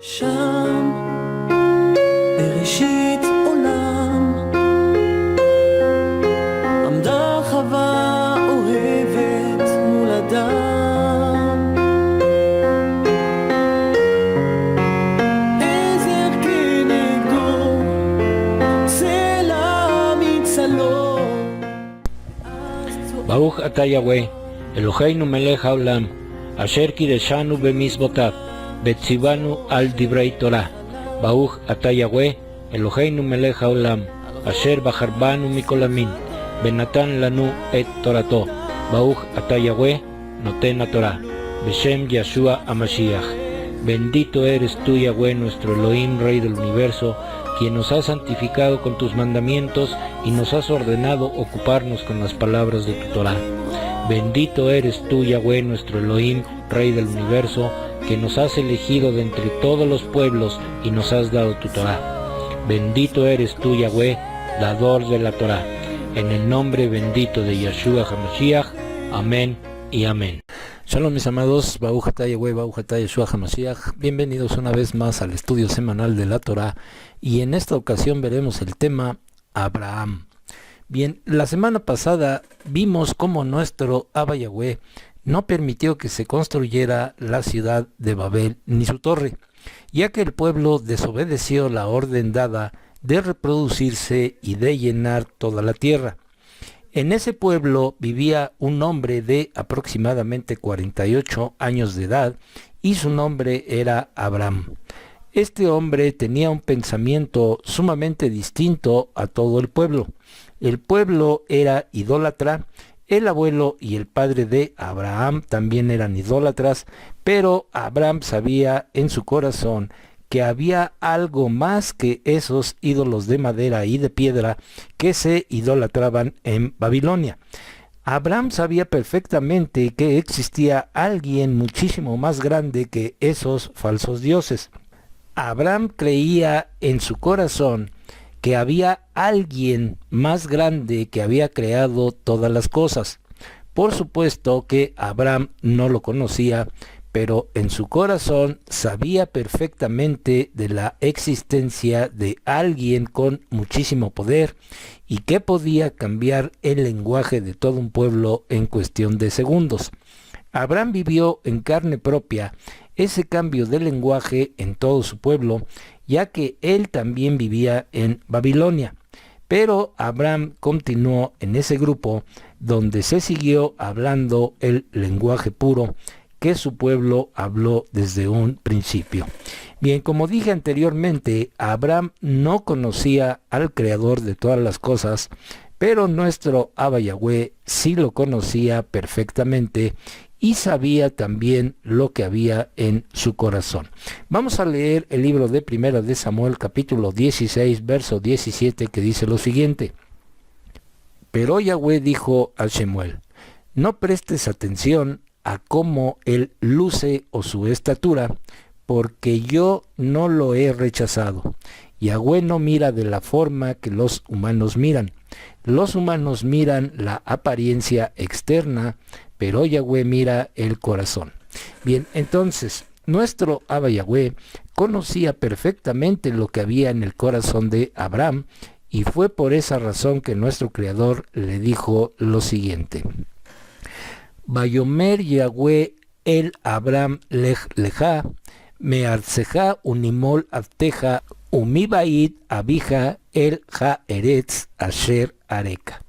שם בראשית עולם עמדה חווה אוהבת מול אדם, עזר כנגדו סלע מצלו. ברוך אתה יהוה, אלוהינו מלך העולם, אשר קידשנו במצוותיו, וציוונו על דברי תורה. ברוך אתה יהוה, אלוהינו מלך העולם, אשר בחר בנו מכל המין, ונתן לנו את תורתו. ברוך אתה יהוה, נותן התורה. בשם ישוע המשיח. Bendito eres tú, Yahweh, nuestro Elohim, Rey del universo, quien nos has santificado con tus mandamientos y nos has ordenado ocuparnos con las palabras de tu Torah. Bendito eres tú, Yahweh, nuestro Elohim, Rey del universo, que nos has elegido de entre todos los pueblos y nos has dado tu Torah. Bendito eres tú, Yahweh, dador de la Torah. En el nombre bendito de Yeshua HaMashiach. Amén y amén. Shalom mis amados, Baruch atah Yahweh, Baruch atah Yeshua HaMashiach. Bienvenidos una vez más al estudio semanal de la Torah, y en esta ocasión veremos el tema Abraham. Bien, la semana pasada vimos cómo nuestro Abba Yahweh no permitió que se construyera la ciudad de Babel ni su torre, ya que el pueblo desobedeció la orden dada de reproducirse y de llenar toda la tierra. En ese pueblo vivía un hombre de aproximadamente 48 años de edad y su nombre era Abraham. Este hombre tenía un pensamiento sumamente distinto a todo el pueblo. El pueblo era idólatra, el abuelo y el padre de Abraham también eran idólatras, pero Abraham sabía en su corazón que había algo más que esos ídolos de madera y de piedra que se idolatraban en Babilonia. Abraham sabía perfectamente que existía alguien muchísimo más grande que esos falsos dioses. Abraham creía en su corazón que había alguien más grande que había creado todas las cosas. Por supuesto que Abraham no lo conocía, pero en su corazón sabía perfectamente de la existencia de alguien con muchísimo poder y que podía cambiar el lenguaje de todo un pueblo en cuestión de segundos. Abraham vivió en carne propia ese cambio de lenguaje en todo su pueblo, ya que él también vivía en Babilonia. Pero Abraham continuó en ese grupo donde se siguió hablando el lenguaje puro que su pueblo habló desde un principio. Bien, como dije anteriormente, Abraham no conocía al Creador de todas las cosas, pero nuestro Abba Yahweh sí lo conocía perfectamente y sabía también lo que había en su corazón. Vamos a leer el libro de Primera de Samuel, capítulo 16, verso 17, que dice lo siguiente. Pero Yahweh dijo a Shemuel: no prestes atención a cómo él luce o su estatura, porque yo no lo he rechazado. Yahweh no mira de la forma que los humanos miran. Los humanos miran la apariencia externa, pero Yahweh mira el corazón. Bien, entonces, nuestro Abba Yahweh conocía perfectamente lo que había en el corazón de Abraham, y fue por esa razón que nuestro Creador le dijo lo siguiente. Vayomer Yahweh el Abraham lech leja, mearceja unimol avteja, umibait abija el ha-eretz asher areka.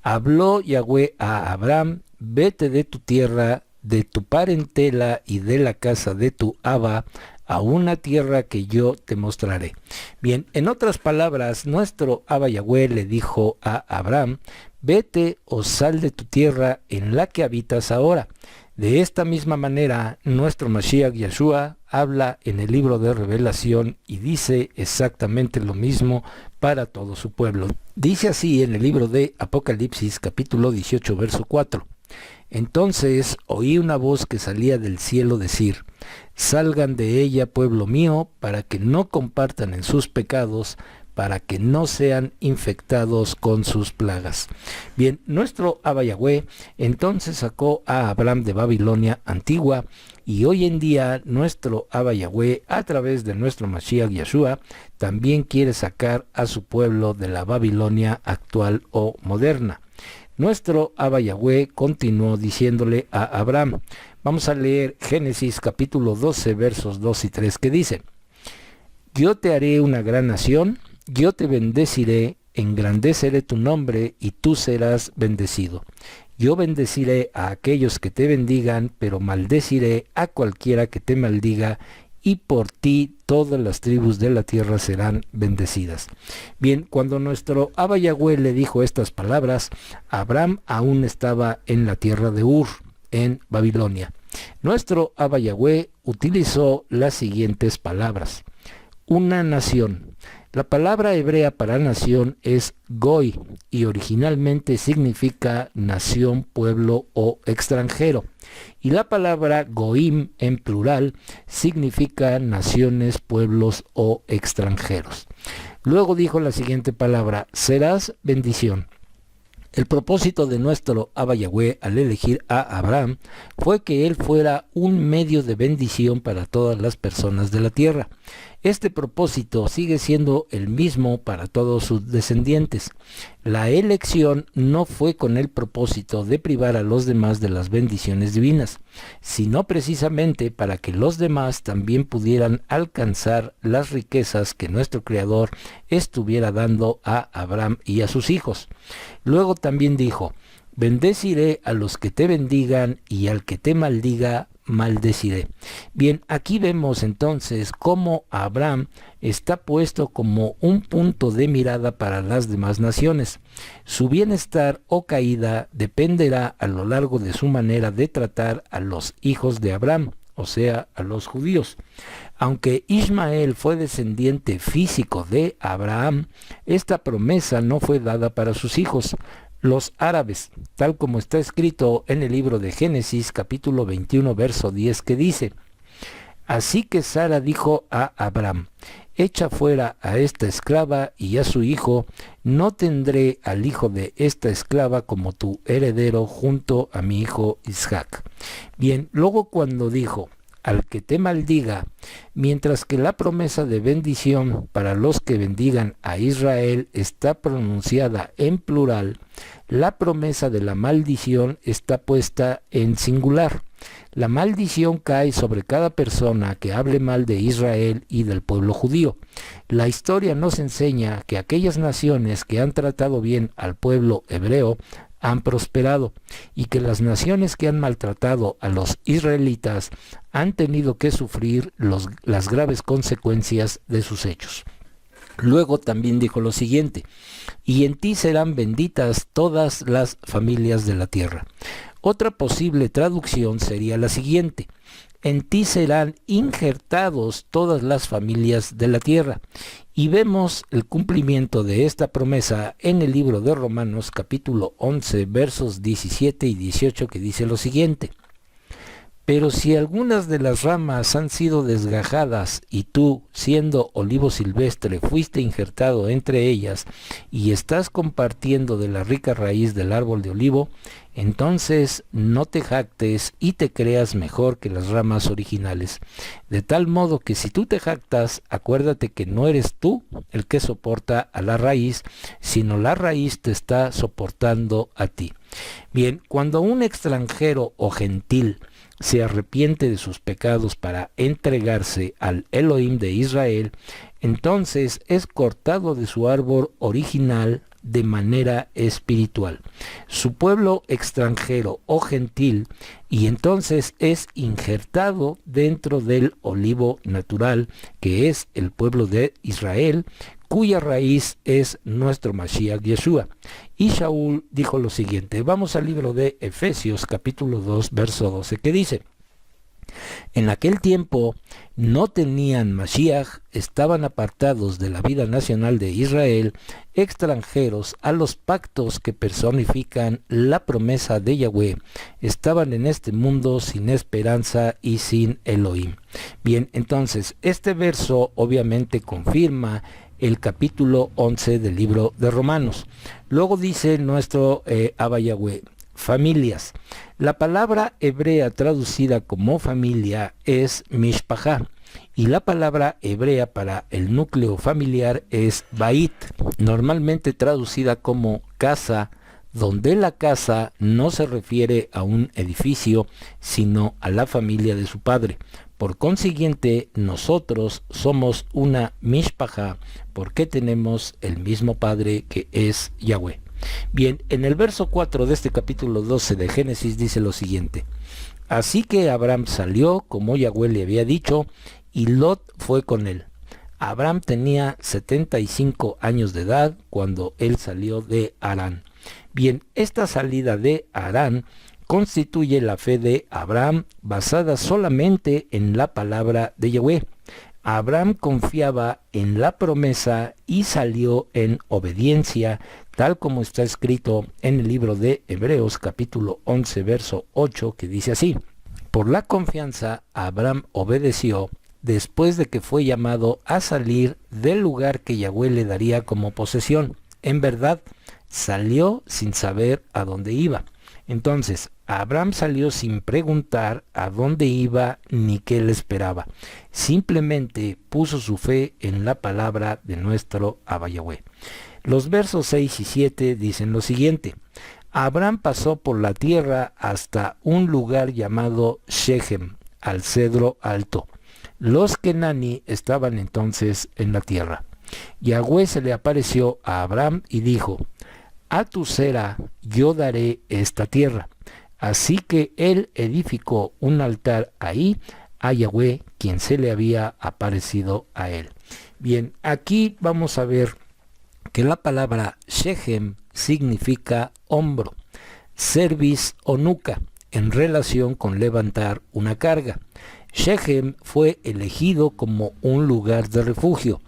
Habló Yahweh a Abraham: vete de tu tierra, de tu parentela y de la casa de tu Abba, a una tierra que yo te mostraré. Bien, en otras palabras, nuestro Abba Yahweh le dijo a Abraham: vete o sal de tu tierra en la que habitas ahora. De esta misma manera, nuestro Mashiach Yeshua habla en el libro de Revelación y dice exactamente lo mismo para todo su pueblo. Dice así en el libro de Apocalipsis, capítulo 18, verso 4. Entonces oí una voz que salía del cielo decir: salgan de ella, pueblo mío, para que no compartan en sus pecados, para que no sean infectados con sus plagas. Bien, nuestro Abba Yahweh entonces sacó a Abraham de Babilonia antigua, y hoy en día nuestro Abba Yahweh, a través de nuestro Mashiach Yeshua, también quiere sacar a su pueblo de la Babilonia actual o moderna. Nuestro Abba Yahweh continuó diciéndole a Abraham, vamos a leer Génesis capítulo 12 versos 2 y 3 que dice: yo te haré una gran nación, yo te bendeciré, engrandeceré tu nombre y tú serás bendecido. Yo bendeciré a aquellos que te bendigan, pero maldeciré a cualquiera que te maldiga, y por ti todas las tribus de la tierra serán bendecidas. Bien, cuando nuestro Abba Yahweh le dijo estas palabras, Abraham aún estaba en la tierra de Ur, en Babilonia. Nuestro Abba Yahweh utilizó las siguientes palabras: una nación. La palabra hebrea para nación es goy y originalmente significa nación, pueblo o extranjero. Y la palabra goim en plural significa naciones, pueblos o extranjeros. Luego dijo la siguiente palabra: serás bendición. El propósito de nuestro Abba Yahweh al elegir a Abraham fue que él fuera un medio de bendición para todas las personas de la tierra. Este propósito sigue siendo el mismo para todos sus descendientes. La elección no fue con el propósito de privar a los demás de las bendiciones divinas, sino precisamente para que los demás también pudieran alcanzar las riquezas que nuestro Creador estuviera dando a Abraham y a sus hijos. Luego también dijo: bendeciré a los que te bendigan y al que te maldiga maldeciré. Bien, aquí vemos entonces cómo Abraham está puesto como un punto de mirada para las demás naciones. Su bienestar o caída dependerá a lo largo de su manera de tratar a los hijos de Abraham, o sea, a los judíos. Aunque Ismael fue descendiente físico de Abraham, esta promesa no fue dada para sus hijos, los árabes, tal como está escrito en el libro de Génesis capítulo 21 verso 10 que dice: así que Sara dijo a Abraham: echa fuera a esta esclava y a su hijo, no tendré al hijo de esta esclava como tu heredero junto a mi hijo Isaac. Bien, luego cuando dijo: al que te maldiga, mientras que la promesa de bendición para los que bendigan a Israel está pronunciada en plural, la promesa de la maldición está puesta en singular. La maldición cae sobre cada persona que hable mal de Israel y del pueblo judío. La historia nos enseña que aquellas naciones que han tratado bien al pueblo hebreo han prosperado, y que las naciones que han maltratado a los israelitas han tenido que sufrir las graves consecuencias de sus hechos. Luego también dijo lo siguiente: y en ti serán benditas todas las familias de la tierra. Otra posible traducción sería la siguiente: en ti serán injertados todas las familias de la tierra. Y vemos el cumplimiento de esta promesa en el libro de Romanos capítulo 11 versos 17 y 18 que dice lo siguiente: pero si algunas de las ramas han sido desgajadas y tú, siendo olivo silvestre, fuiste injertado entre ellas y estás compartiendo de la rica raíz del árbol de olivo, entonces no te jactes y te creas mejor que las ramas originales. De tal modo que si tú te jactas, acuérdate que no eres tú el que soporta a la raíz, sino la raíz te está soportando a ti. Bien, cuando un extranjero o gentil se arrepiente de sus pecados para entregarse al Elohim de Israel, entonces es cortado de su árbol original de manera espiritual, su pueblo extranjero o gentil, y entonces es injertado dentro del olivo natural, que es el pueblo de Israel, cuya raíz es nuestro Mashiach Yeshua. Y Shaul dijo lo siguiente: vamos al libro de Efesios capítulo 2 verso 12 que dice: en aquel tiempo no tenían Mashiach, estaban apartados de la vida nacional de Israel, extranjeros a los pactos que personifican la promesa de Yahweh, estaban en este mundo sin esperanza y sin Elohim. Bien, entonces este verso obviamente confirma el capítulo 11 del libro de Romanos. Luego dice nuestro Abba Yahweh, familias. La palabra hebrea traducida como familia es mishpachá, y la palabra hebrea para el núcleo familiar es bait, normalmente traducida como casa, donde la casa no se refiere a un edificio, sino a la familia de su padre. Por consiguiente, nosotros somos una mishpachá porque tenemos el mismo padre que es Yahweh. Bien, en el verso 4 de este capítulo 12 de Génesis dice lo siguiente: así que Abraham salió como Yahweh le había dicho, y Lot fue con él. Abraham tenía 75 años de edad cuando él salió de Harán. Bien, esta salida de Harán constituye la fe de Abraham basada solamente en la palabra de Yahweh. Abraham confiaba en la promesa y salió en obediencia, tal como está escrito en el libro de Hebreos capítulo 11 verso 8, que dice así: por la confianza Abraham obedeció después de que fue llamado a salir del lugar que Yahweh le daría como posesión. En verdad, salió sin saber a dónde iba. Entonces, Abraham salió sin preguntar a dónde iba ni qué le esperaba. Simplemente puso su fe en la palabra de nuestro Abba Yahweh. Los versos 6 y 7 dicen lo siguiente: Abraham pasó por la tierra hasta un lugar llamado Shechem, al cedro alto. Los Kenani estaban entonces en la tierra. Yahweh se le apareció a Abraham y dijo: a tu cera yo daré esta tierra. Así que él edificó un altar ahí a Yahweh, quien se le había aparecido a él. Bien, aquí vamos a ver que la palabra Shechem significa hombro, cerviz o nuca, en relación con levantar una carga. Shechem fue elegido como un lugar de refugio.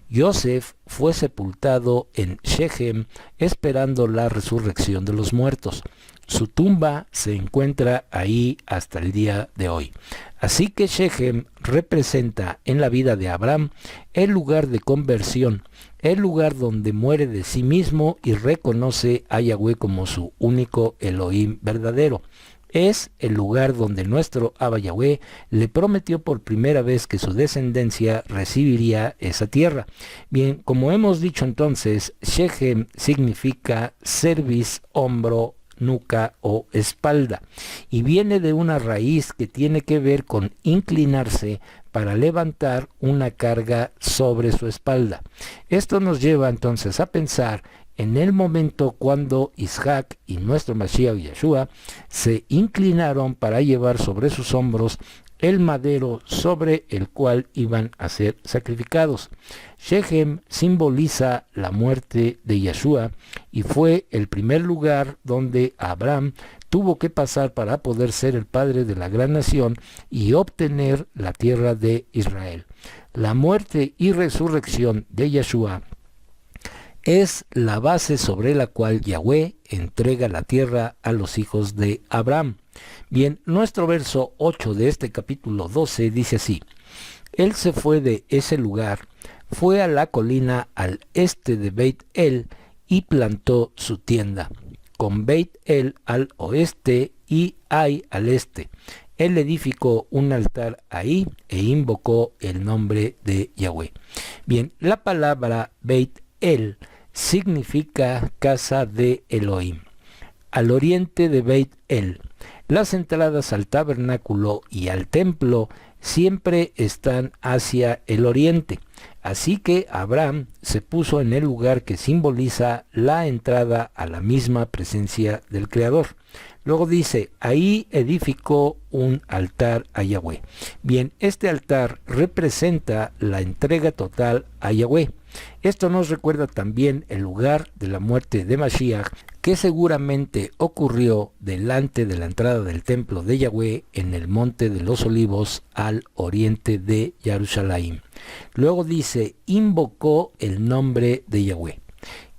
Yosef fue sepultado en Shechem esperando la resurrección de los muertos. Su tumba se encuentra ahí hasta el día de hoy. Así que Shechem representa en la vida de Abraham el lugar de conversión, el lugar donde muere de sí mismo y reconoce a Yahweh como su único Elohim verdadero. Es el lugar donde nuestro Abba Yahweh le prometió por primera vez que su descendencia recibiría esa tierra. Bien, como hemos dicho entonces, Shechem significa cerviz, hombro, nuca o espalda, y viene de una raíz que tiene que ver con inclinarse para levantar una carga sobre su espalda. Esto nos lleva entonces a pensar en el momento cuando Isaac y nuestro Mashiach Yeshua se inclinaron para llevar sobre sus hombros el madero sobre el cual iban a ser sacrificados. Shechem simboliza la muerte de Yeshua y fue el primer lugar donde Abraham tuvo que pasar para poder ser el padre de la gran nación y obtener la tierra de Israel. La muerte y resurrección de Yeshua es la base sobre la cual Yahweh entrega la tierra a los hijos de Abraham. Bien, nuestro verso 8 de este capítulo 12 dice así: él se fue de ese lugar, fue a la colina al este de Beit El y plantó su tienda, con Beit El al oeste y Ai al este. Él edificó un altar ahí e invocó el nombre de Yahweh. Bien, la palabra Beit El significa casa de Elohim. Al oriente de Beit El, las entradas al tabernáculo y al templo siempre están hacia el oriente. Así que Abraham se puso en el lugar que simboliza la entrada a la misma presencia del Creador. Luego dice, ahí edificó un altar a Yahweh. Bien, este altar representa la entrega total a Yahweh. Esto nos recuerda también el lugar de la muerte de Mashiach, que seguramente ocurrió delante de la entrada del templo de Yahweh en el Monte de los Olivos al oriente de Jerusalén. Luego dice, invocó el nombre de Yahweh.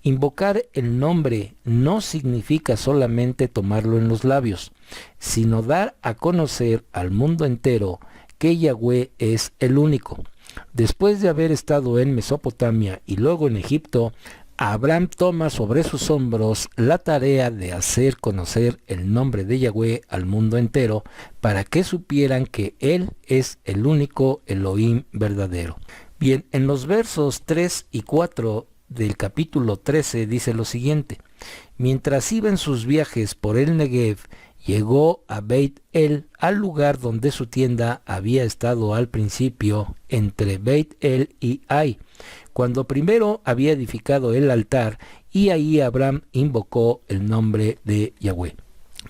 Invocar el nombre no significa solamente tomarlo en los labios, sino dar a conocer al mundo entero que Yahweh es el único. Después de haber estado en Mesopotamia y luego en Egipto, Abraham toma sobre sus hombros la tarea de hacer conocer el nombre de Yahweh al mundo entero para que supieran que Él es el único Elohim verdadero. Bien, en los versos 3 y 4 del capítulo 13 dice lo siguiente: mientras iba en sus viajes por el Negev, llegó a Beit El, al lugar donde su tienda había estado al principio, entre Beit El y Ai, cuando primero había edificado el altar, y ahí Abraham invocó el nombre de Yahweh.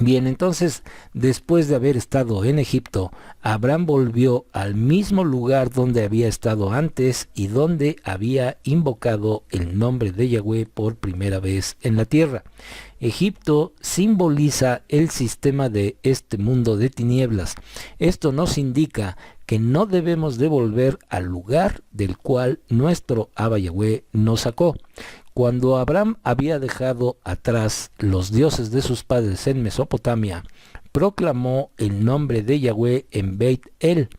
Bien, entonces, después de haber estado en Egipto, Abraham volvió al mismo lugar donde había estado antes y donde había invocado el nombre de Yahweh por primera vez en la tierra. Egipto simboliza el sistema de este mundo de tinieblas. Esto nos indica que no debemos de volver al lugar del cual nuestro Abba Yahweh nos sacó. Cuando Abraham había dejado atrás los dioses de sus padres en Mesopotamia, proclamó el nombre de Yahweh en Beit El,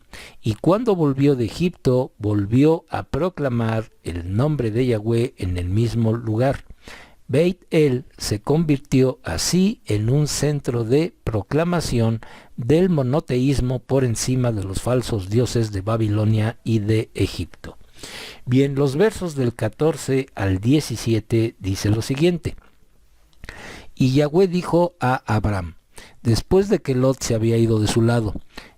y cuando volvió de Egipto, volvió a proclamar el nombre de Yahweh en el mismo lugar. Beit El se convirtió así en un centro de proclamación del monoteísmo por encima de los falsos dioses de Babilonia y de Egipto. Bien, los versos del 14 al 17 dice lo siguiente: y Yahweh dijo a Abraham, después de que Lot se había ido de su lado: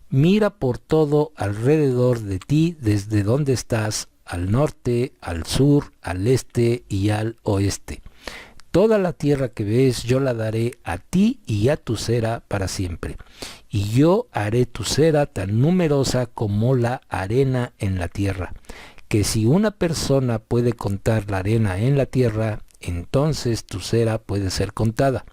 mira por todo alrededor de ti desde donde estás, al norte, al sur, al este y al oeste. Toda la tierra que ves yo la daré a ti y a tu cera para siempre. Y yo haré tu cera tan numerosa como la arena en la tierra, que si una persona puede contar la arena en la tierra, entonces tu cera puede ser contada.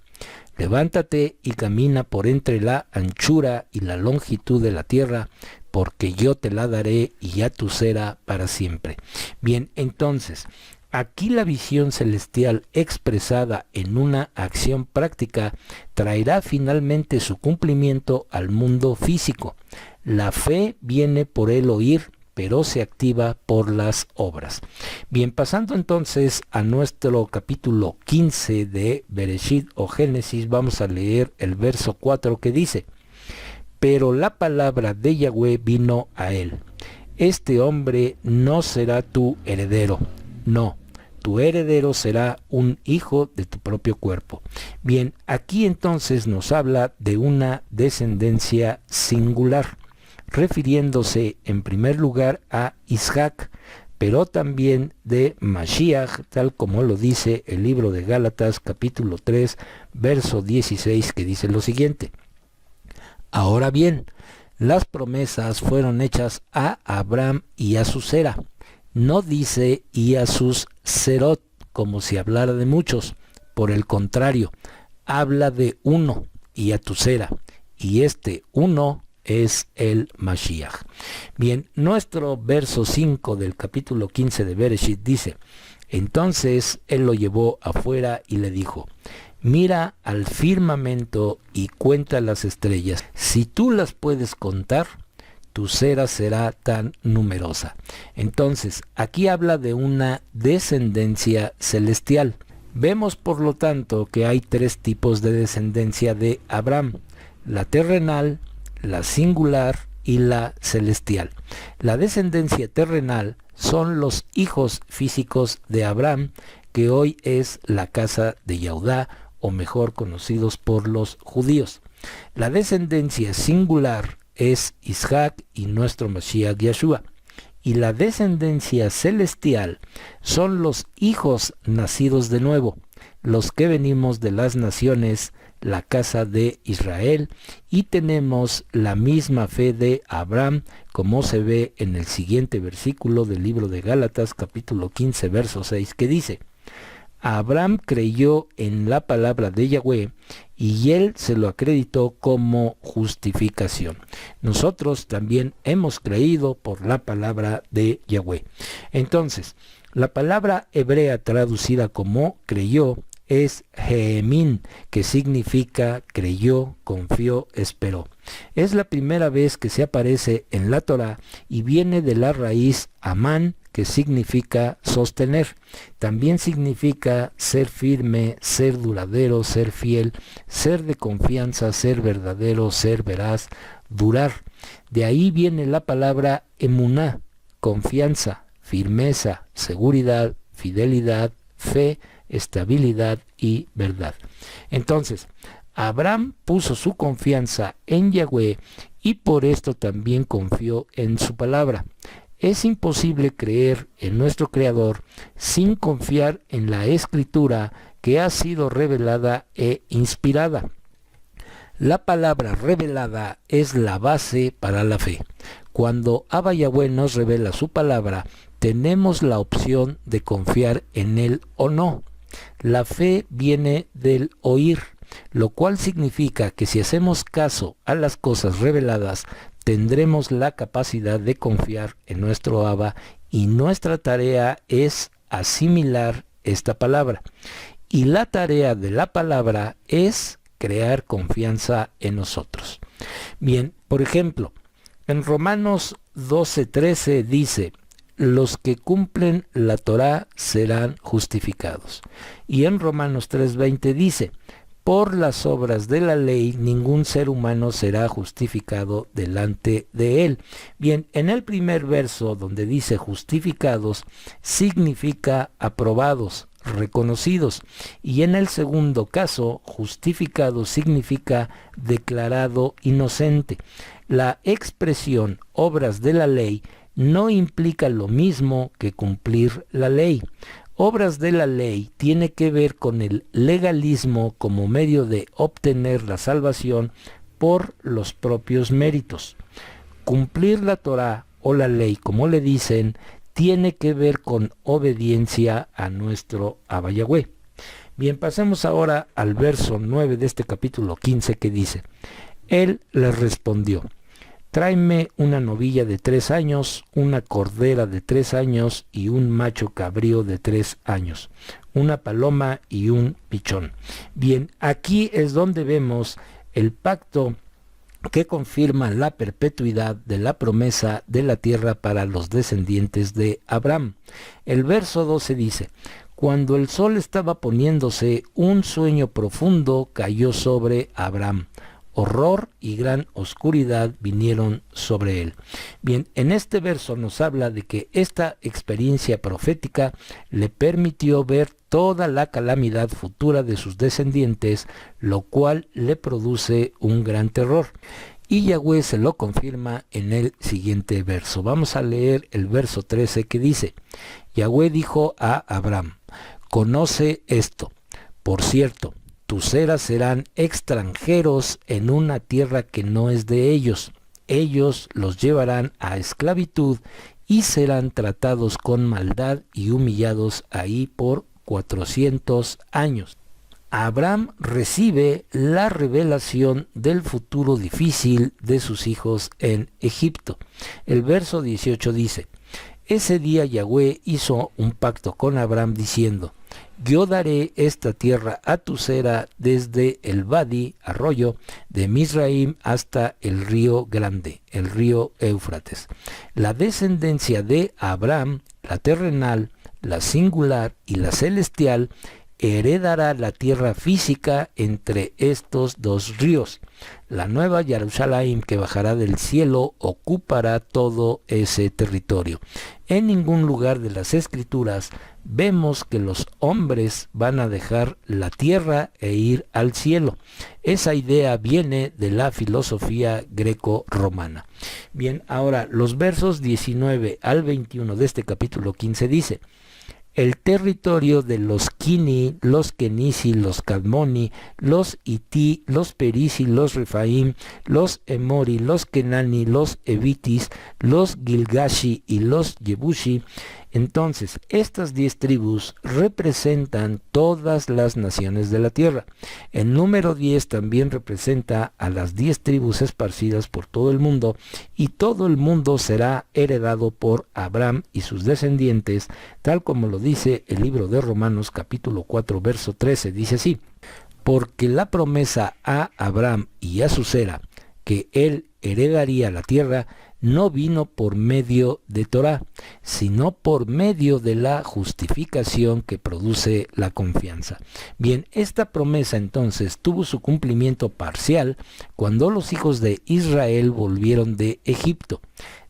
Levántate y camina por entre la anchura y la longitud de la tierra, porque yo te la daré y a tu cera para siempre. Bien, entonces, aquí la visión celestial expresada en una acción práctica traerá finalmente su cumplimiento al mundo físico. La fe viene por el oír, pero se activa por las obras. Bien, pasando entonces a nuestro capítulo 15 de Bereshit o Génesis, vamos a leer el verso 4 que dice: pero la palabra de Yahweh vino a él: este hombre no será tu heredero, no, tu heredero será un hijo de tu propio cuerpo. Bien, aquí entonces nos habla de una descendencia singular, refiriéndose en primer lugar a Isaac, pero también de Mashiach, tal como lo dice el libro de Gálatas capítulo 3, verso 16, que dice lo siguiente: ahora bien, las promesas fueron hechas a Abraham y a su cera. No dice y a sus serot, como si hablara de muchos. Por el contrario, habla de uno, y a tu cera, y este uno es el Mashiach. Bien, nuestro verso 5 del capítulo 15 de Bereshit dice: entonces él lo llevó afuera y le dijo: mira al firmamento y cuenta las estrellas. Si tú las puedes contar, tu cera será tan numerosa. Entonces, aquí habla de una descendencia celestial. Vemos, por lo tanto, que hay tres tipos de descendencia de Abraham: la terrenal, la singular y la celestial. La descendencia terrenal son los hijos físicos de Abraham, que hoy es la casa de Yehudá, o mejor conocidos por los judíos. La descendencia singular es Isaac y nuestro Mashiach Yeshua. Y la descendencia celestial son los hijos nacidos de nuevo, los que venimos de las naciones, la casa de Israel, y tenemos la misma fe de Abraham, como se ve en el siguiente versículo del libro de Gálatas, capítulo 15, verso 6, que dice: Abraham creyó en la palabra de Yahweh y él se lo acreditó como justificación. Nosotros también hemos creído por la palabra de Yahweh. Entonces, la palabra hebrea traducida como creyó es Heemin, que significa creyó, confió, esperó. Es la primera vez que se aparece en la Torá y viene de la raíz Amán, que significa sostener. También significa ser firme, ser duradero, ser fiel, ser de confianza, ser verdadero, ser veraz, durar. De ahí viene la palabra emuná, confianza, firmeza, seguridad, fidelidad, fe, estabilidad y verdad. Entonces, Abraham puso su confianza en Yahweh y por esto también confió en su palabra. Es imposible creer en nuestro Creador sin confiar en la Escritura que ha sido revelada e inspirada. La palabra revelada es la base para la fe. Cuando Abba Yahweh nos revela su palabra, tenemos la opción de confiar en él o no. La fe viene del oír, lo cual significa que si hacemos caso a las cosas reveladas, tendremos la capacidad de confiar en nuestro Abba y nuestra tarea es asimilar esta palabra. Y la tarea de la palabra es crear confianza en nosotros. Bien, por ejemplo, en Romanos 12:13 dice: los que cumplen la Torá serán justificados. Y en Romanos 3:20 dice: por las obras de la ley ningún ser humano será justificado delante de él. Bien, en el primer verso donde dice justificados, significa aprobados, reconocidos. Y en el segundo caso, justificado significa declarado inocente. La expresión obras de la ley no implica lo mismo que cumplir la ley. Obras de la ley tiene que ver con el legalismo como medio de obtener la salvación por los propios méritos. Cumplir la Torá o la ley, como le dicen, tiene que ver con obediencia a nuestro Abba Yahweh. Bien, pasemos ahora al verso 9 de este capítulo 15 que dice: él les respondió: tráeme una novilla de 3 años, una cordera de 3 años y un macho cabrío de 3 años, una paloma y un pichón. Bien, aquí es donde vemos el pacto que confirma la perpetuidad de la promesa de la tierra para los descendientes de Abraham. El verso 12 dice: cuando el sol estaba poniéndose, un sueño profundo cayó sobre Abraham. Horror y gran oscuridad vinieron sobre él. Bien, en este verso nos habla de que esta experiencia profética le permitió ver toda la calamidad futura de sus descendientes, lo cual le produce un gran terror. Y Yahweh se lo confirma en el siguiente verso. Vamos a leer el verso 13 que dice: Yahweh dijo a Abraham: conoce esto, por cierto, tus seras serán extranjeros en una tierra que no es de ellos. Ellos los llevarán a esclavitud y serán tratados con maldad y humillados ahí por 400 años. Abraham recibe la revelación del futuro difícil de sus hijos en Egipto. El verso 18 dice: ese día Yahweh hizo un pacto con Abraham diciendo: yo daré esta tierra a tu sera desde el Vadi, arroyo, de Mizraim hasta el río grande, el río Éufrates. La descendencia de Abraham, la terrenal, la singular y la celestial, heredará la tierra física entre estos dos ríos. La nueva Jerusalén que bajará del cielo ocupará todo ese territorio. En ningún lugar de las Escrituras vemos que los hombres van a dejar la tierra e ir al cielo. Esa idea viene de la filosofía greco-romana. Bien, ahora los versos 19 al 21 de este capítulo 15 dice: el territorio de los Kini, los Kenisi, los Cadmoni, los Iti, los Perisi, los Refaim, los Emori, los Kenani, los Evitis, los Gilgashi y los Yebushi Entonces, estas 10 tribus representan todas las naciones de la tierra. El número 10 también representa a las 10 tribus esparcidas por todo el mundo, y todo el mundo será heredado por Abraham y sus descendientes, tal como lo dice el libro de Romanos capítulo 4 verso 13. Dice así: porque la promesa a Abraham y a su cera, que él heredaría la tierra, no vino por medio de Torá, sino por medio de la justificación que produce la confianza. Bien, esta promesa entonces tuvo su cumplimiento parcial cuando los hijos de Israel volvieron de Egipto.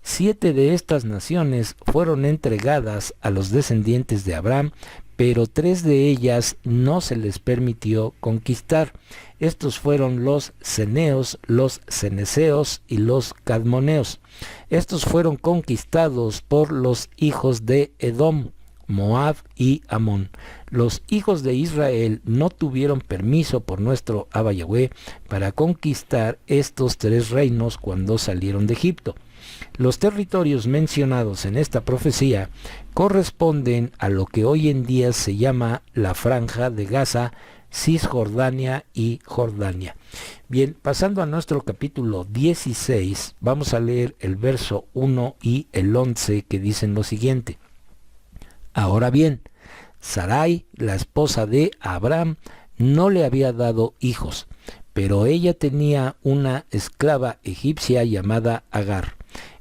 7 de estas naciones fueron entregadas a los descendientes de Abraham, pero 3 de ellas no se les permitió conquistar. Estos fueron los ceneos, los ceneseos y los cadmoneos. Estos fueron conquistados por los hijos de Edom, Moab y Amón. Los hijos de Israel no tuvieron permiso por nuestro Abba Yahweh para conquistar estos 3 reinos cuando salieron de Egipto. Los territorios mencionados en esta profecía corresponden a lo que hoy en día se llama la Franja de Gaza, Cisjordania y Jordania. Bien, pasando a nuestro capítulo 16, vamos a leer el verso 1 y el 11 que dicen lo siguiente: ahora bien, Sarai, la esposa de Abraham, no le había dado hijos, pero ella tenía una esclava egipcia llamada Agar.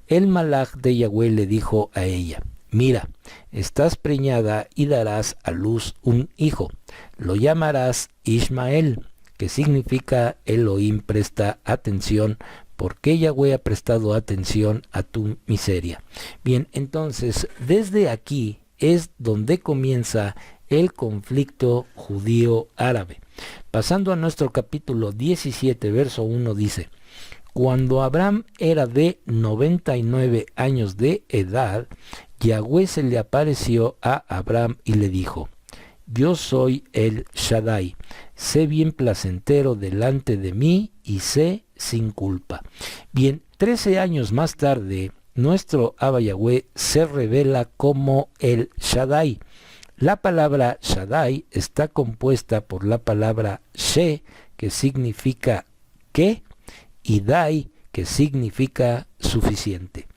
El malaj de Yahweh le dijo a ella: mira, estás preñada y darás a luz un hijo. Lo llamarás Ismael, que significa Elohim presta atención, porque Yahweh ha prestado atención a tu miseria. Bien, entonces, desde aquí es donde comienza el conflicto judío-árabe. Pasando a nuestro capítulo 17, verso 1, dice: cuando Abraham era de 99 años de edad, Yahweh se le apareció a Abraham y le dijo: yo soy el Shaddai, sé bien placentero delante de mí y sé sin culpa. Bien, 13 años más tarde, nuestro Abba Yahweh se revela como el Shaddai. La palabra Shaddai está compuesta por la palabra She, que significa que, y Dai, que significa suficiente,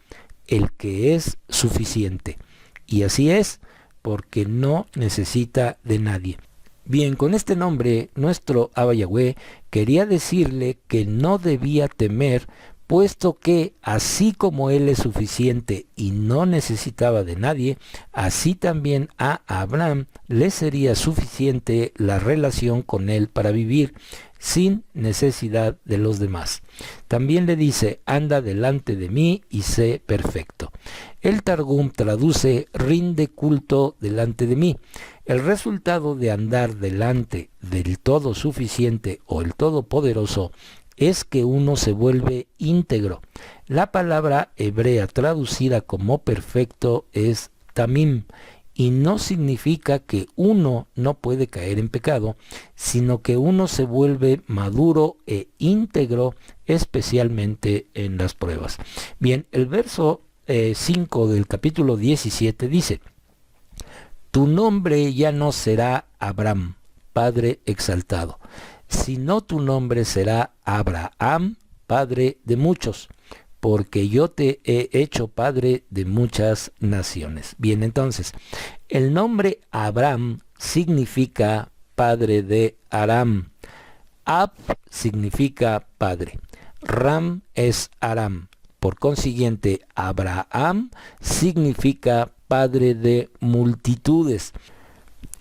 el que es suficiente. Y así es, porque no necesita de nadie. Bien, con este nombre, nuestro Abba Yahweh quería decirle que no debía temer, puesto que así como él es suficiente y no necesitaba de nadie, así también a Abraham le sería suficiente la relación con él para vivir sin necesidad de los demás. También le dice: anda delante de mí y sé perfecto. El Targum traduce: rinde culto delante de mí. El resultado de andar delante del todo suficiente o el todopoderoso es que uno se vuelve íntegro. La palabra hebrea traducida como perfecto es tamim, y no significa que uno no puede caer en pecado, sino que uno se vuelve maduro e íntegro, especialmente en las pruebas. Bien, el verso 5 del capítulo 17 dice: tu nombre ya no será Abraham, Padre exaltado, sino tu nombre será Abraham, padre de muchos, porque yo te he hecho padre de muchas naciones. Bien, entonces, el nombre Abraham significa padre de Aram. Ab significa padre. Ram es Aram. Por consiguiente, Abraham significa padre de multitudes.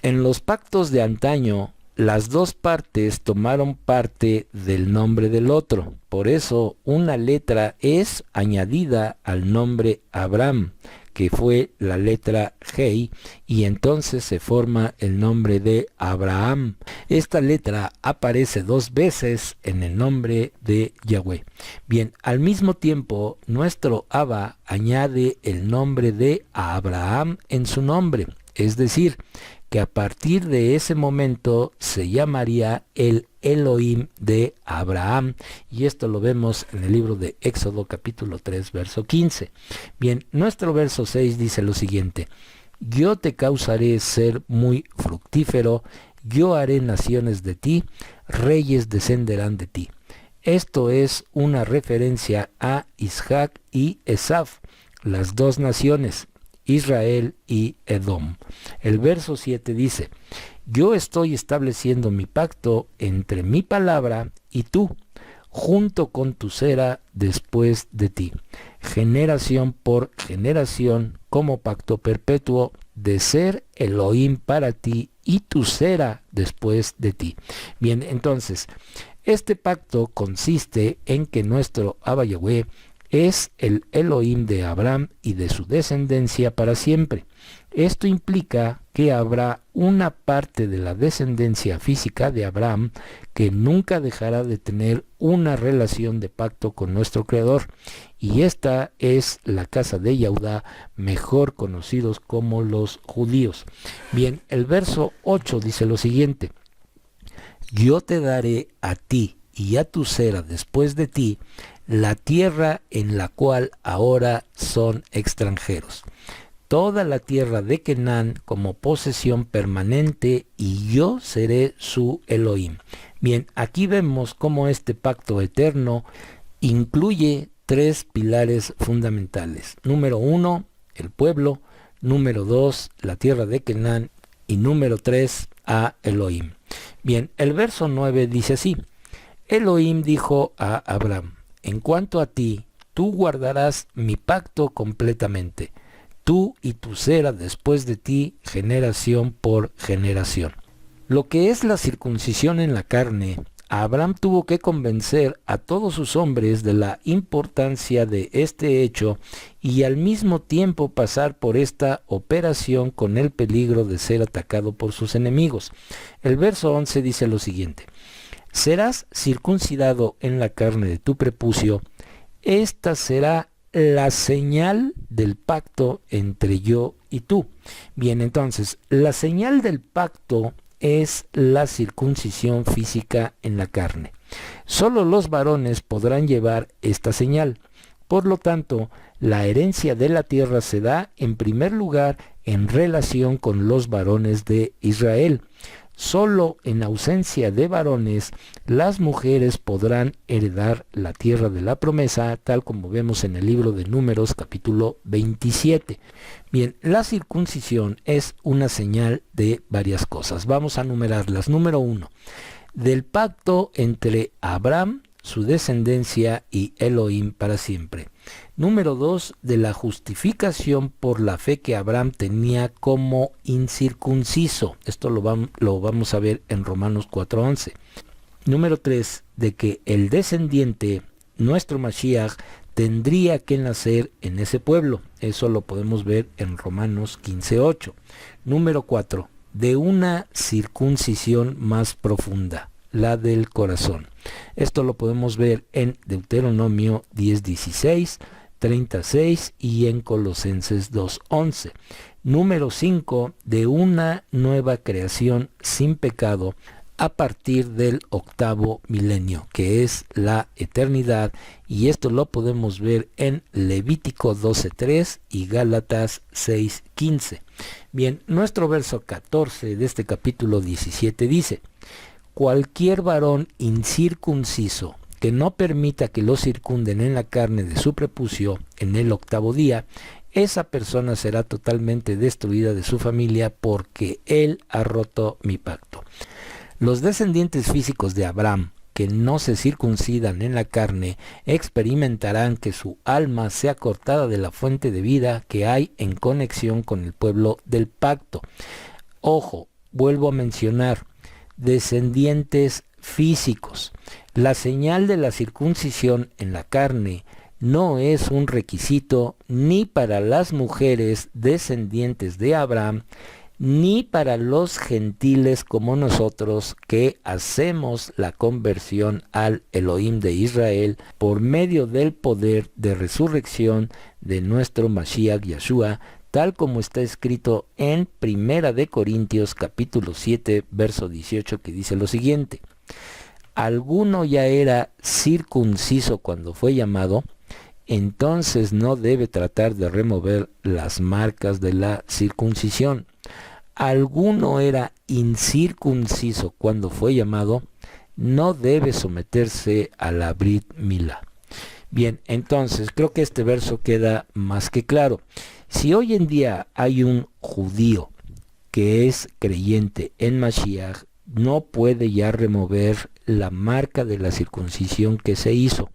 En los pactos de antaño, las dos partes tomaron parte del nombre del otro. Por eso una letra es añadida al nombre Abraham, que fue la letra Hei, y entonces se forma el nombre de Abraham. Esta letra aparece 2 veces en el nombre de Yahweh. Bien, al mismo tiempo, nuestro Abba añade el nombre de Abraham en su nombre, es decir, que a partir de ese momento se llamaría el Elohim de Abraham, y esto lo vemos en el libro de Éxodo capítulo 3 verso 15. Bien, nuestro verso 6 dice lo siguiente: yo te causaré ser muy fructífero, yo haré naciones de ti, reyes descenderán de ti. Esto es una referencia a Isaac y Esaf, las dos naciones, Israel y Edom. El verso 7 dice, yo estoy estableciendo mi pacto entre mi palabra y tú, junto con tu cera después de ti, generación por generación, como pacto perpetuo de ser Elohim para ti y tu cera después de ti. Bien, entonces, este pacto consiste en que nuestro Abba Yahweh es el Elohim de Abraham y de su descendencia para siempre. Esto implica que habrá una parte de la descendencia física de Abraham que nunca dejará de tener una relación de pacto con nuestro Creador, y esta es la casa de Yahudá, mejor conocidos como los judíos. Bien, el verso 8 dice lo siguiente, yo te daré a ti y a tu cera después de ti la tierra en la cual ahora son extranjeros, toda la tierra de Canaán como posesión permanente, y yo seré su Elohim. Bien, aquí vemos cómo este pacto eterno incluye tres pilares fundamentales. Número 1, el pueblo. Número 2, la tierra de Canaán. Y número 3, a Elohim. Bien, el verso 9 dice así, Elohim dijo a Abraham, en cuanto a ti, tú guardarás mi pacto completamente, tú y tu cera después de ti, generación por generación. Lo que es la circuncisión en la carne, Abraham tuvo que convencer a todos sus hombres de la importancia de este hecho y al mismo tiempo pasar por esta operación con el peligro de ser atacado por sus enemigos. El verso 11 dice lo siguiente, serás circuncidado en la carne de tu prepucio, esta será la señal del pacto entre yo y tú. Bien, entonces, la señal del pacto es la circuncisión física en la carne. Solo los varones podrán llevar esta señal. Por lo tanto, la herencia de la tierra se da en primer lugar en relación con los varones de Israel. Solo en ausencia de varones, las mujeres podrán heredar la tierra de la promesa, tal como vemos en el libro de Números capítulo 27. Bien, la circuncisión es una señal de varias cosas. Vamos a numerarlas. Número 1, del pacto entre Abraham, su descendencia, y Elohim para siempre. Número 2, de la justificación por la fe que Abraham tenía como incircunciso. Esto lo vamos a ver en Romanos 4:11. Número 3, de que el descendiente, nuestro Mashiach, tendría que nacer en ese pueblo. Eso lo podemos ver en Romanos 15:8. Número 4, de una circuncisión más profunda, la del corazón. Esto lo podemos ver en Deuteronomio 10:16, 36 y en Colosenses 2:11. Número 5, de una nueva creación sin pecado a partir del octavo milenio, que es la eternidad, y esto lo podemos ver en Levítico 12:3 y Gálatas 6:15. Bien, nuestro verso 14 de este capítulo 17 dice, cualquier varón incircunciso que no permita que lo circunden en la carne de su prepucio en el octavo día, esa persona será totalmente destruida de su familia porque él ha roto mi pacto. Los descendientes físicos de Abraham que no se circuncidan en la carne experimentarán que su alma sea cortada de la fuente de vida que hay en conexión con el pueblo del pacto. Ojo, vuelvo a mencionar, descendientes físicos. La señal de la circuncisión en la carne no es un requisito ni para las mujeres descendientes de Abraham, ni para los gentiles como nosotros que hacemos la conversión al Elohim de Israel por medio del poder de resurrección de nuestro Mashiach Yeshua, tal como está escrito en Primera de Corintios capítulo 7, verso 18, que dice lo siguiente: ¿alguno ya era circunciso cuando fue llamado? entonces no debe tratar de remover las marcas de la circuncisión. Alguno era incircunciso cuando fue llamado, no debe someterse a la Brit Milá. Bien, entonces creo que este verso queda más que claro. Si hoy en día hay un judío que es creyente en Mashiach, no puede ya remover la marca de la circuncisión que se hizo.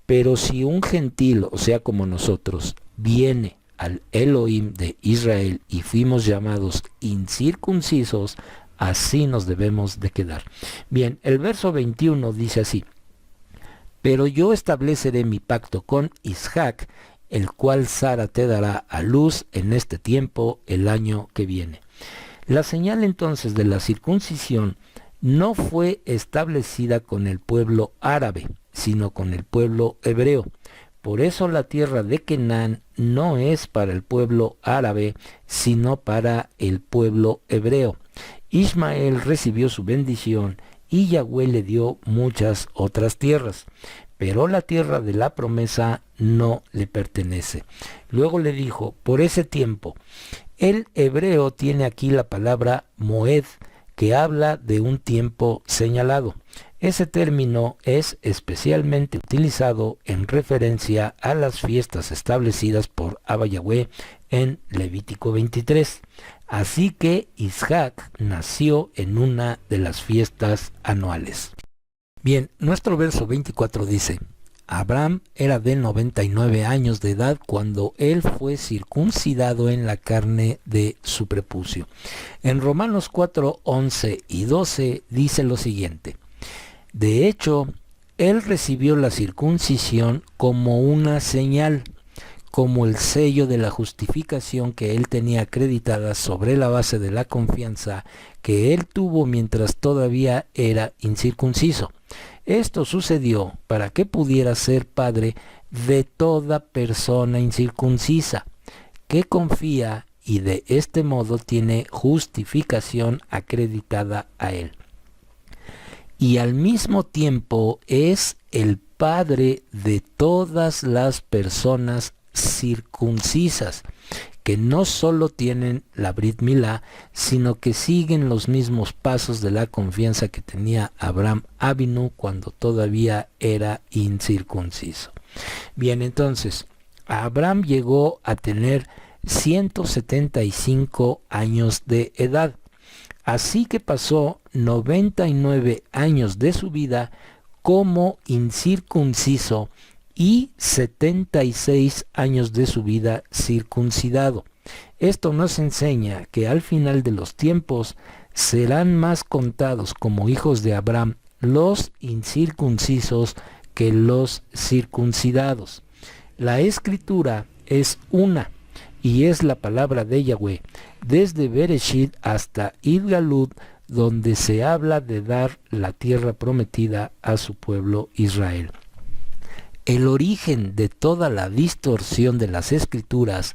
Pero si un gentil, o sea como nosotros, viene al Elohim de Israel y fuimos llamados incircuncisos, así nos debemos de quedar. Bien, el verso 21 dice así: pero yo estableceré mi pacto con Isaac, el cual Sara te dará a luz en este tiempo, el año que viene. La señal entonces de la circuncisión no fue establecida con el pueblo árabe, sino con el pueblo hebreo. Por eso la tierra de Canaán no es para el pueblo árabe, sino para el pueblo hebreo. Ismael recibió su bendición y Yahweh le dio muchas otras tierras, pero la tierra de la promesa no le pertenece. Luego le dijo, por ese tiempo, el hebreo tiene aquí la palabra moed, que habla de un tiempo señalado. Ese término es especialmente utilizado en referencia a las fiestas establecidas por Abba Yahweh en Levítico 23. Así que Isaac nació en una de las fiestas anuales. Bien, nuestro verso 24 dice: Abraham era de 99 años de edad cuando él fue circuncidado en la carne de su prepucio. En Romanos 4, 11 y 12 dice lo siguiente: de hecho, él recibió la circuncisión como una señal, como el sello de la justificación que él tenía acreditada sobre la base de la confianza que él tuvo mientras todavía era incircunciso. Esto sucedió para que pudiera ser padre de toda persona incircuncisa que confía y de este modo tiene justificación acreditada a él. Y al mismo tiempo es el padre de todas las personas circuncisas, que no solo tienen la Brit Milá, sino que siguen los mismos pasos de la confianza que tenía Abraham Avinu cuando todavía era incircunciso. Bien, entonces, Abraham llegó a tener 175 años de edad. Así que pasó 99 años de su vida como incircunciso y 76 años de su vida circuncidado. Esto nos enseña que al final de los tiempos serán más contados como hijos de Abraham los incircuncisos que los circuncidados. La escritura es una y es la palabra de Yahweh, desde Bereshit hasta Idgalut, donde se habla de dar la tierra prometida a su pueblo Israel. El origen de toda la distorsión de las escrituras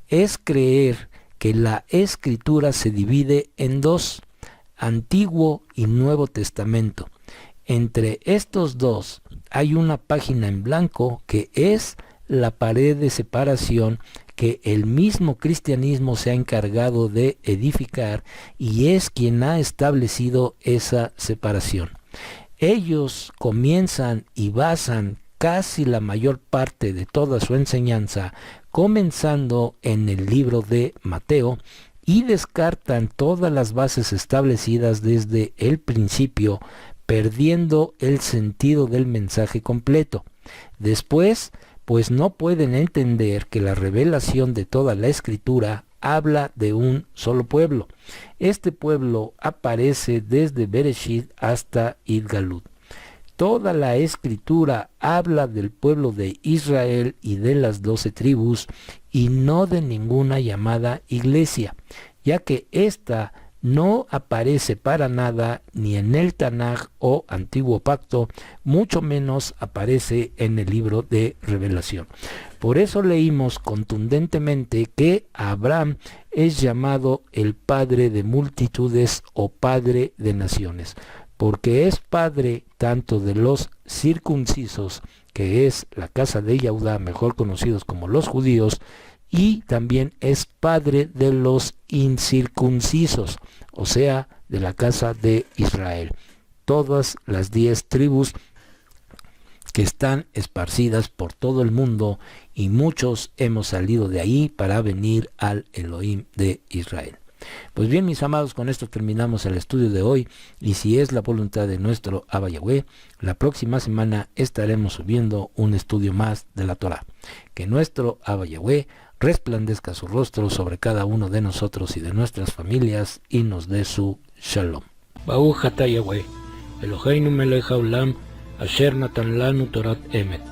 es creer que la escritura se divide en dos, Antiguo y Nuevo Testamento. Entre estos dos hay una página en blanco que es la pared de separación que el mismo cristianismo se ha encargado de edificar y es quien ha establecido esa separación. Ellos comienzan y basan casi la mayor parte de toda su enseñanza comenzando en el libro de Mateo y descartan todas las bases establecidas desde el principio, perdiendo el sentido del mensaje completo. Después, pues no pueden entender que la revelación de toda la escritura habla de un solo pueblo. Este pueblo aparece desde Bereshit hasta Idgalut. Toda la escritura habla del pueblo de Israel y de las 12 tribus y no de ninguna llamada iglesia, ya que ésta no aparece para nada ni en el Tanaj o Antiguo Pacto, mucho menos aparece en el libro de Revelación. Por eso leímos contundentemente que Abraham es llamado el padre de multitudes o padre de naciones, porque es padre tanto de los circuncisos que es la casa de Yehudá, mejor conocidos como los judíos, y también es padre de los incircuncisos, o sea, de la casa de Israel. Todas las 10 tribus que están esparcidas por todo el mundo, y muchos hemos salido de ahí para venir al Elohim de Israel. Pues bien, mis amados, con esto terminamos el estudio de hoy, y si es la voluntad de nuestro Abba Yahweh, la próxima semana estaremos subiendo un estudio más de la Torah. Que nuestro Abba Yahweh resplandezca su rostro sobre cada uno de nosotros y de nuestras familias, y nos dé su shalom. Baruch atah Yahweh, Eloheinu melech haolam, asher natan lanu torat emet,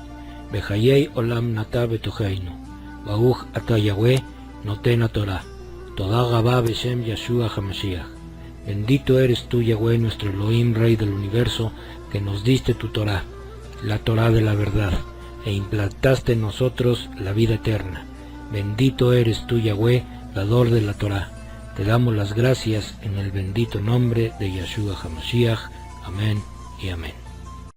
bechayei olam nata betocheinu. Baruch atah Yahweh, noten haTorah. Toda Rabá Beshem Yeshua HaMashiach. Bendito eres tú, Yahweh, nuestro Elohim, Rey del universo, que nos diste tu Torah, la Torah de la verdad, e implantaste en nosotros la vida eterna. Bendito eres tú, Yahweh, dador de la Torah. Te damos las gracias en el bendito nombre de Yeshua HaMashiach. Amén y amén.